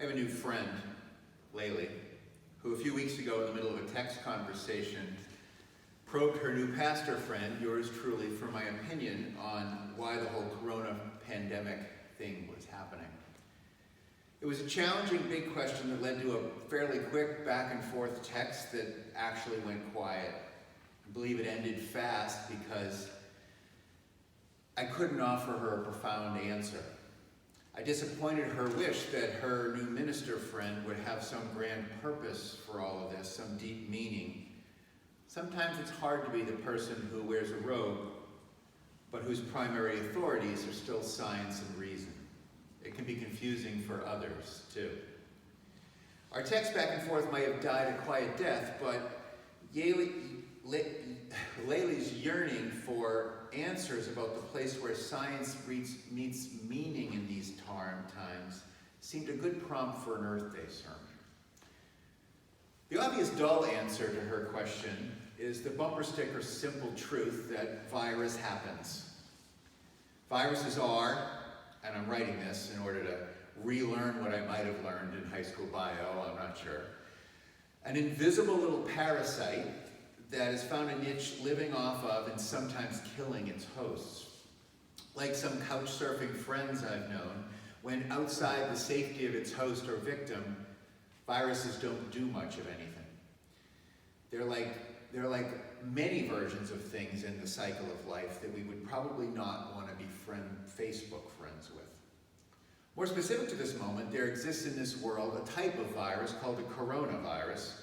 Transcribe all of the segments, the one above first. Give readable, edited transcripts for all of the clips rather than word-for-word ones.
I have a new friend, Laylee, who a few weeks ago in the middle of a text conversation probed her new pastor friend, yours truly, for my opinion on why the whole corona pandemic thing was happening. It was a challenging big question that led to a fairly quick back and forth text that actually went quiet. I believe it ended fast because I couldn't offer her a profound answer. I disappointed her wish that her new minister friend would have some grand purpose for all of this, some deep meaning. Sometimes it's hard to be the person who wears a robe, but whose primary authorities are still science and reason. It can be confusing for others, too. Our text back and forth might have died a quiet death, but Laylee's yearning for answers about the place where science meets meaning in these times seemed a good prompt for an Earth Day sermon. The obvious dull answer to her question is the bumper sticker simple truth that virus happens. Viruses are, and I'm writing this in order to relearn what I might have learned in high school bio, I'm not sure, an invisible little parasite that has found a niche living off of and sometimes killing its hosts. Like some couch surfing friends I've known, when outside the safety of its host or victim, viruses don't do much of anything. They're like many versions of things in the cycle of life that we would probably not want to be Facebook friends with. More specific to this moment, there exists in this world a type of virus called the coronavirus,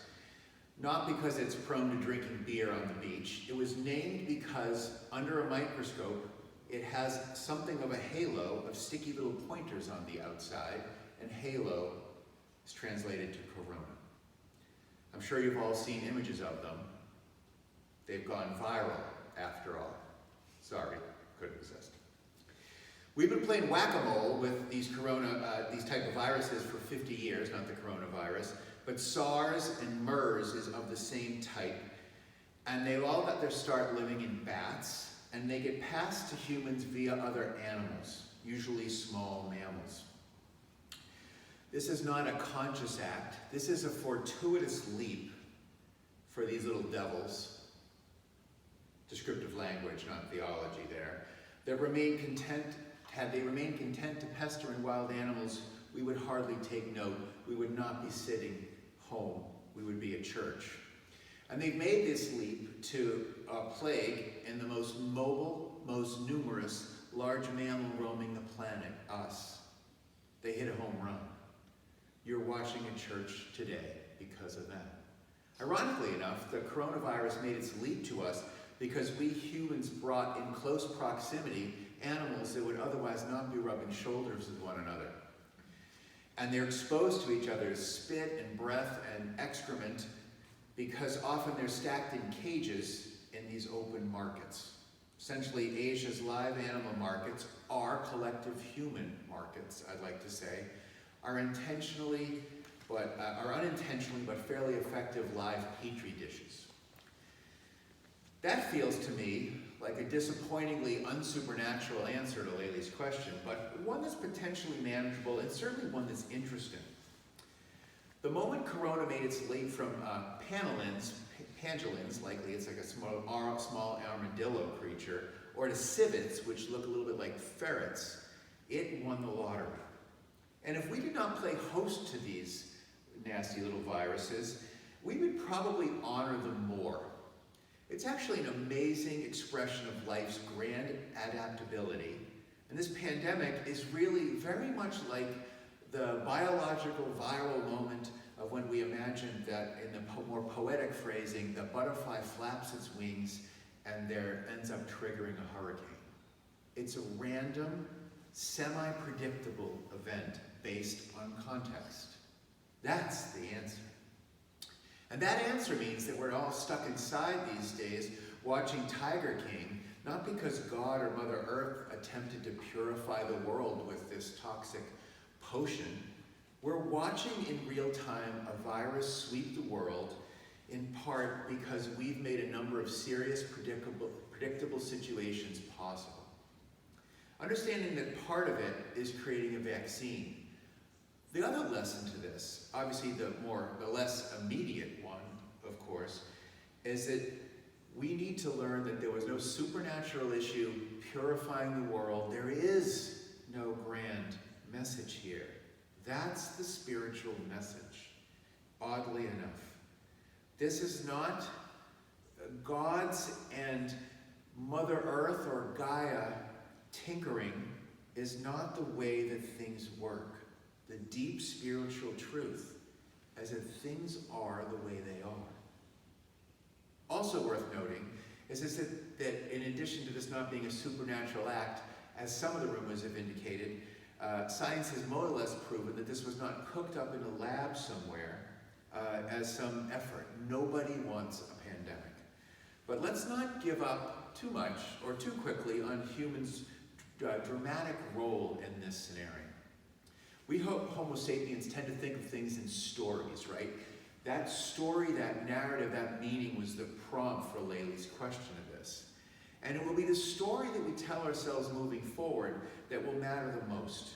not because it's prone to drinking beer on the beach. It was named because under a microscope, it has something of a halo of sticky little pointers on the outside, and halo is translated to corona. I'm sure you've all seen images of them. They've gone viral, after all. Sorry, couldn't resist. We've been playing whack-a-mole with these type of viruses for 50 years, not the coronavirus, but SARS and MERS is of the same type, and they've all got their start living in bats, and they get passed to humans via other animals, usually small mammals. This is not a conscious act. This is a fortuitous leap for these little devils. Descriptive language, not theology there. That remain content. Had they remained content to pester in wild animals, we would hardly take note. We would not be sitting home. We would be at church. And they've made this leap to a plague in the most mobile, most numerous, large mammal roaming the planet, us. They hit a home run. You're watching a church today because of that. Ironically enough, the coronavirus made its leap to us because we humans brought in close proximity animals that would otherwise not be rubbing shoulders with one another. And they're exposed to each other's spit and breath and excrement because often they're stacked in cages in these open markets. Essentially, Asia's live animal markets, our collective human markets, I'd like to say, are unintentionally but fairly effective live petri dishes. That feels to me like a disappointingly unsupernatural answer to Laylee's question, but one that's potentially manageable and certainly one that's interesting. The moment corona made its leap from pangolins, likely it's like a small armadillo creature, or to civets, which look a little bit like ferrets, it won the lottery. And if we did not play host to these nasty little viruses, we would probably honor them more. It's actually an amazing expression of life's grand adaptability. And this pandemic is really very much like the biological viral moment of when we imagined that, in the more poetic phrasing, the butterfly flaps its wings and there ends up triggering a hurricane. It's a random, semi-predictable event based on context. That's the answer. And that answer means that we're all stuck inside these days watching Tiger King, not because God or Mother Earth attempted to purify the world with this toxic potion. We're watching in real time a virus sweep the world, in part because we've made a number of serious, predictable situations possible. Understanding that part of it is creating a vaccine. The other lesson to this, obviously the less immediate one, of course, is that we need to learn that there was no supernatural issue purifying the world. There is no grand message here. That's the spiritual message, oddly enough. This is not God's and Mother Earth or Gaia tinkering is not the way that things work. The deep spiritual truth is that things are the way they are. Also worth noting is that in addition to this not being a supernatural act, as some of the rumors have indicated, science has more or less proven that this was not cooked up in a lab somewhere as some effort. Nobody wants a pandemic. But let's not give up too much or too quickly on humans' dramatic role in this scenario. We Homo sapiens tend to think of things in stories, right? That story, that narrative, that meaning was the prompt for Laylee's question of this. And it will be the story that we tell ourselves moving forward that will matter the most.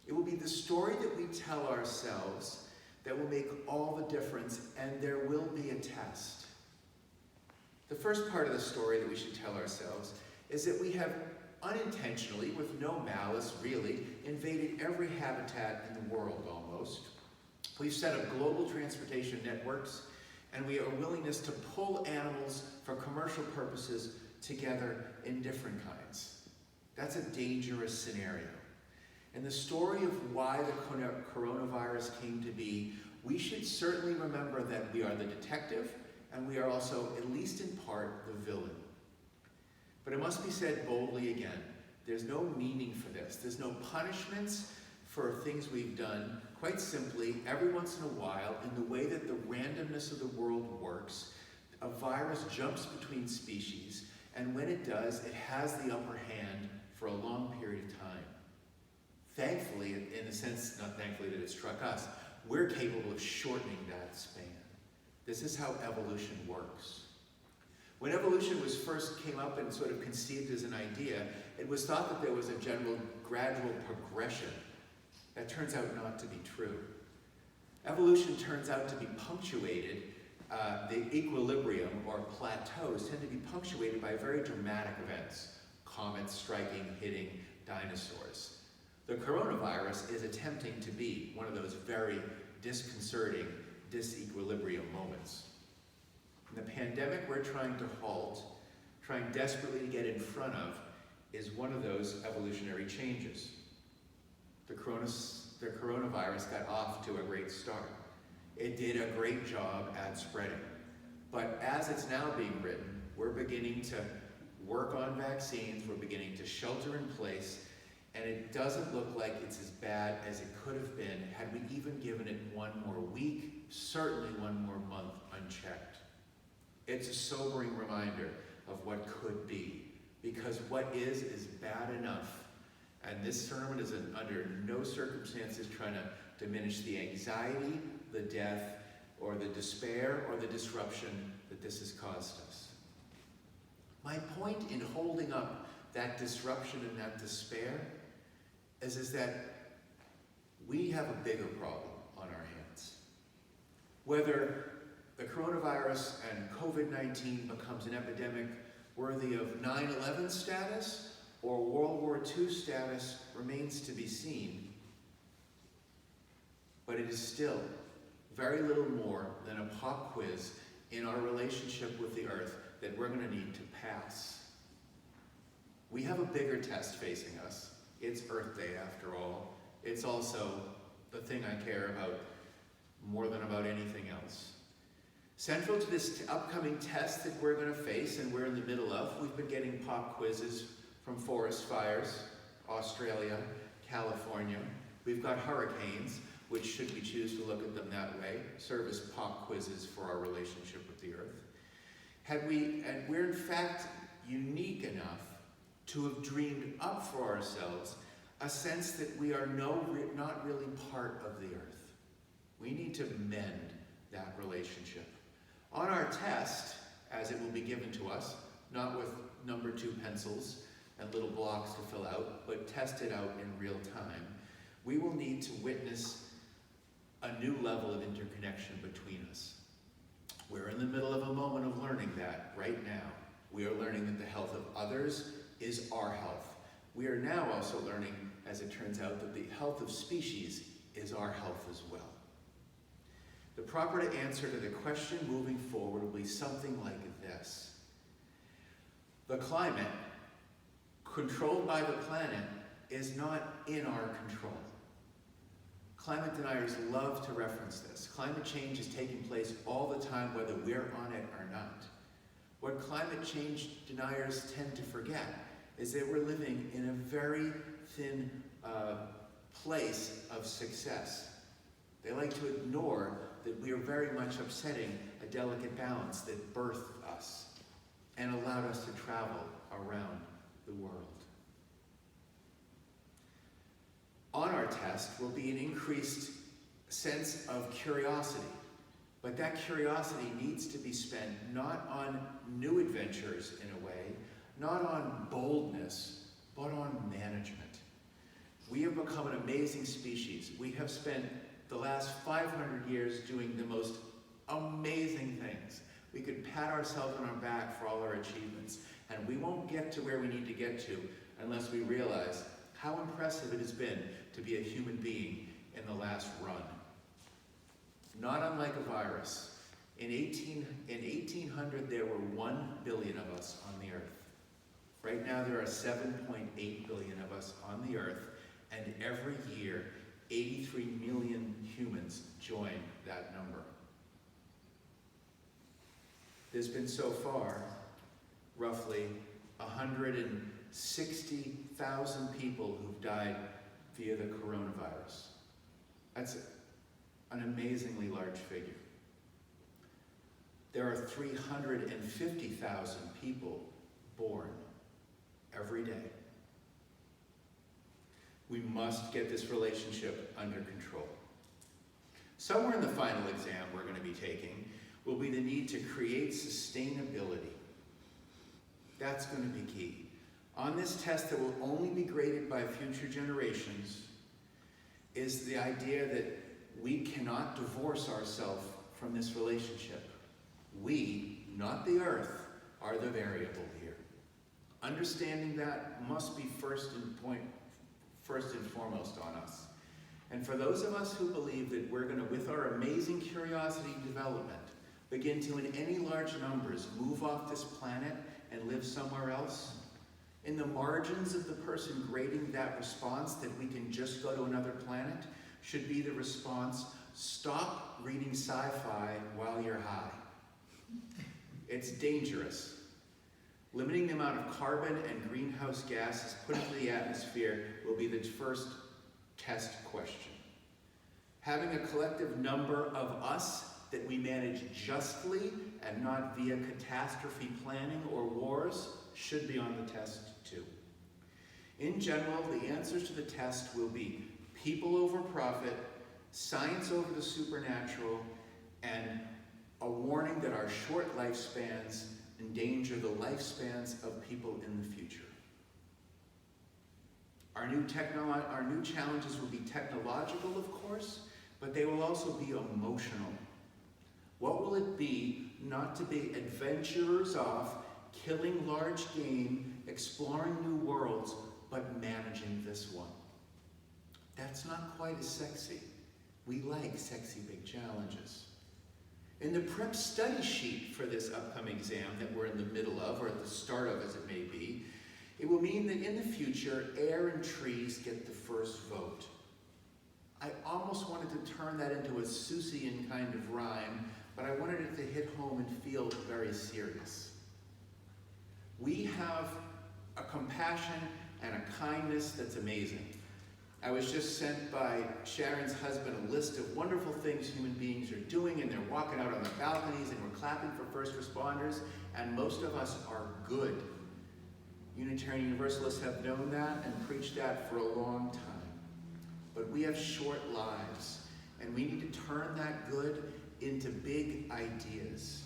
It will be the story that we tell ourselves that will make all the difference, and there will be a test. The first part of the story that we should tell ourselves is that we have unintentionally, with no malice really, invaded every habitat in the world almost. We've set up global transportation networks, and we have a willingness to pull animals for commercial purposes together in different kinds. That's a dangerous scenario. And the story of why the coronavirus came to be, we should certainly remember that we are the detective, and we are also, at least in part, the villain. But it must be said boldly again, there's no meaning for this. There's no punishments for things we've done. Quite simply, every once in a while, in the way that the randomness of the world works, a virus jumps between species, and when it does, it has the upper hand for a long period of time. Thankfully, in the sense, not thankfully that it struck us, we're capable of shortening that span. This is how evolution works. When evolution was first came up and sort of conceived as an idea, it was thought that there was a general gradual progression. That turns out not to be true. Evolution turns out to be punctuated, the equilibrium or plateaus tend to be punctuated by very dramatic events. Comets striking, hitting dinosaurs. The coronavirus is attempting to be one of those very disconcerting disequilibrium moments. And the pandemic we're trying to halt, trying desperately to get in front of, is one of those evolutionary changes. The coronavirus got off to a great start. It did a great job at spreading. But as it's now being written, we're beginning to work on vaccines, we're beginning to shelter in place, and it doesn't look like it's as bad as it could have been had we even given it one more week, certainly one more month unchecked. It's a sobering reminder of what could be, because what is bad enough. And this sermon is under no circumstances trying to diminish the anxiety, the death, or the despair, or the disruption that this has caused us. My point in holding up that disruption and that despair is that we have a bigger problem on our hands. Whether the coronavirus and COVID-19 becomes an epidemic worthy of 9/11 status or World War II status remains to be seen. But it is still very little more than a pop quiz in our relationship with the earth that we're going to need to pass. We have a bigger test facing us. It's Earth Day after all. It's also the thing I care about more than about anything else. Central to this upcoming test that we're going to face and we're in the middle of, we've been getting pop quizzes from forest fires, Australia, California. We've got hurricanes, which, should we choose to look at them that way, serve as pop quizzes for our relationship with the earth. And we're in fact unique enough to have dreamed up for ourselves a sense that we are not really part of the earth. We need to mend that relationship. On our test, as it will be given to us, not with number 2 pencils and little blocks to fill out, but tested out in real time, we will need to witness a new level of interconnection between us. We're in the middle of a moment of learning that right now. We are learning that the health of others is our health. We are now also learning, as it turns out, that the health of species is our health as well. The proper answer to the question moving forward will be something like this. The climate, controlled by the planet, is not in our control. Climate deniers love to reference this. Climate change is taking place all the time, whether we're on it or not. What climate change deniers tend to forget is that we're living in a very thin place of success. They like to ignore that we are very much upsetting a delicate balance that birthed us and allowed us to travel around the world. On our test will be an increased sense of curiosity, but that curiosity needs to be spent not on new adventures in a way, not on boldness, but on management. We have become an amazing species. We have spent the last 500 years doing the most amazing things. We could pat ourselves on our back for all our achievements, and we won't get to where we need to get to unless we realize how impressive it has been to be a human being in the last run. Not unlike a virus. In 1800, there were 1 billion of us on the earth. Right now, there are 7.8 billion of us on the earth, and every year, 83 million humans join that number. There's been so far, roughly 160,000 people who've died via the coronavirus. That's an amazingly large figure. There are 350,000 people born every day. We must get this relationship under control. Somewhere in the final exam we're going to be taking will be the need to create sustainability. That's going to be key. On this test that will only be graded by future generations is the idea that we cannot divorce ourselves from this relationship. We, not the earth, are the variable here. Understanding that must be first and foremost on us. And for those of us who believe that we're going to, with our amazing curiosity and development, begin to, in any large numbers, move off this planet and live somewhere else, in the margins of the person grading that response that we can just go to another planet should be the response, stop reading sci-fi while you're high. It's dangerous. Limiting the amount of carbon and greenhouse gases put into the atmosphere will be the first test question. Having a collective number of us that we manage justly and not via catastrophe planning or wars should be on the test too. In general, the answers to the test will be people over profit, science over the supernatural, and a warning that our short lifespans endanger the lifespans of people in the future. Our new challenges will be technological, of course, but they will also be emotional. What will it be not to be adventurers off, killing large game, exploring new worlds, but managing this one? That's not quite as sexy. We like sexy big challenges. In the prep study sheet for this upcoming exam that we're in the middle of, or at the start of as it may be, it will mean that in the future, air and trees get the first vote. I almost wanted to turn that into a Seussian kind of rhyme, but I wanted it to hit home and feel very serious. We have a compassion and a kindness that's amazing. I was just sent by Sharon's husband a list of wonderful things human beings are doing, and they're walking out on the balconies and we're clapping for first responders, and most of us are good. Unitarian Universalists have known that and preached that for a long time. But we have short lives, and we need to turn that good into big ideas.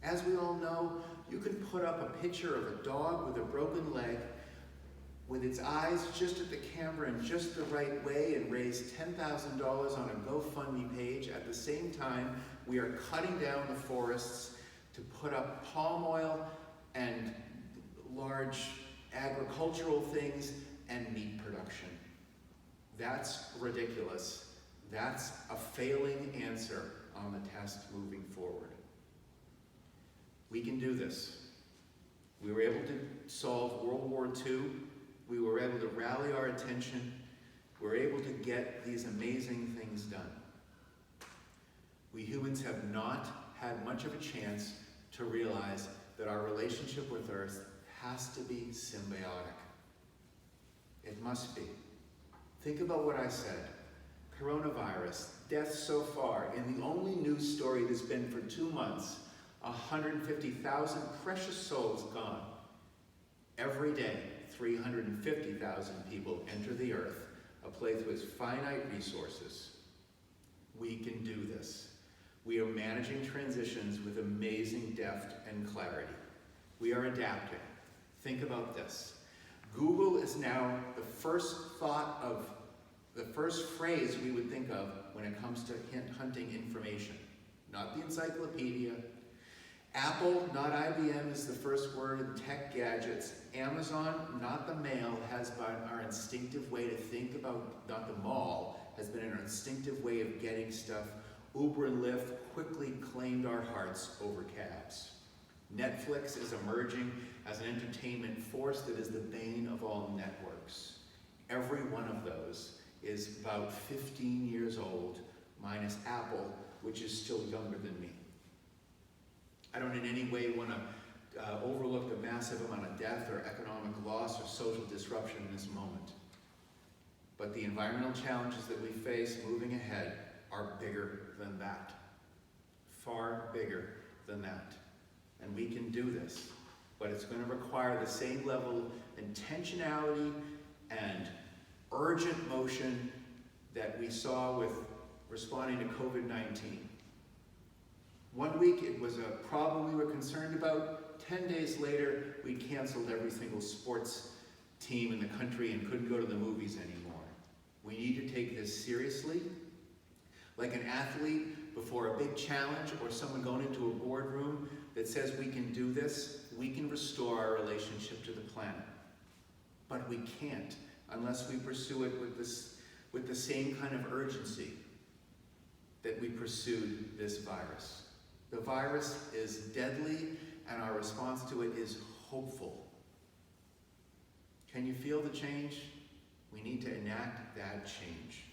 As we all know, you can put up a picture of a dog with a broken leg with its eyes just at the camera in just the right way and raise $10,000 on a GoFundMe At the same time, we are cutting down the forests to put up palm oil and large agricultural things and meat production. That's ridiculous. That's a failing answer on the test moving forward. We can do this. We were able to solve World War II. We were able to rally our attention. We were able to get these amazing things done. We humans have not had much of a chance to realize that our relationship with Earth has to be symbiotic. It must be. Think about what I said. Coronavirus, deaths so far. In the only news story that's been for 2 months, 150,000 precious souls gone. Every day, 350,000 people enter the Earth, a place with finite resources. We can do this. We are managing transitions with amazing depth and clarity. We are adapting. Think about this. Google is now the first phrase we would think of when it comes to hunting information. Not the encyclopedia. Apple, not IBM, is the first word in tech gadgets. Amazon, not the mail, has been our instinctive way to think about, not the mall, has been our instinctive way of getting stuff. Uber and Lyft quickly claimed our hearts over cabs. Netflix is emerging as an entertainment force that is the bane of all networks. Every one of those is about 15 years old, minus Apple, which is still younger than me. I don't in any way want to overlook the massive amount of death or economic loss or social disruption in this moment. But the environmental challenges that we face moving ahead are bigger than that. Far bigger than that. And we can do this. But it's going to require the same level of intentionality and urgent motion that we saw with responding to COVID-19. 1 week it was a problem we were concerned about. 10 days later, we canceled every single sports team in the country and couldn't go to the movies anymore. We need to take this seriously. Like an athlete before a big challenge or someone going into a boardroom that says we can do this, we can restore our relationship to the planet. But we can't unless we pursue it with the same kind of urgency that we pursued this virus. The virus is deadly and our response to it is hopeful. Can you feel the change? We need to enact that change.